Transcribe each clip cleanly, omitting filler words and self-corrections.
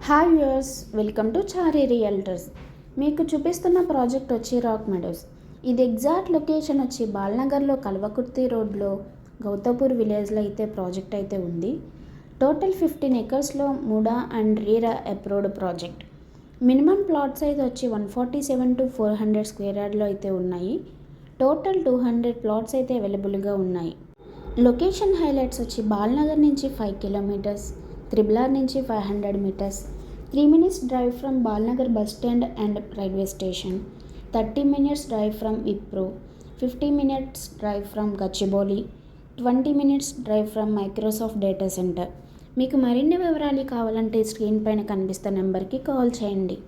Hi viewers, welcome to Chari realtors. మీకు చూపిస్తున్న project వచ్చి రాక్ మెడోస్. ఇది ఎగ్జాక్ట్ లొకేషన్ వచ్చి బాల్నగర్లో కల్వకుర్తి రోడ్లో గౌతపూర్ విలేజ్లో అయితే ప్రాజెక్ట్ అయితే ఉంది. టోటల్ 15 ఎకర్స్లో MUDA and RERA approved project. Minimum plot size వచ్చి 147 to 400 స్క్వేర్ యార్డ్లో అయితే ఉన్నాయి. టోటల్ 200 ప్లాట్స్ అయితే అవైలబుల్గా ఉన్నాయి. లొకేషన్ హైలైట్స్ వచ్చి బాల్నగర్ నుంచి 5 కిలోమీటర్స్, త్రిబులార్ నుంచి 500 meters, 3 minutes drive from Balnagar bus stand and railway station, 30 minutes drive from Wipro, 50 minutes drive from Gachibowli, 20 minutes drive from Microsoft data center. మీకు మరిన్ని వివరాలు కావాలంటే స్క్రీన్ పైన కనిపిస్తున్న నెంబర్కి కాల్ చేయండి.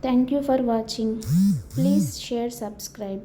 Thank you for watching. Please share, subscribe.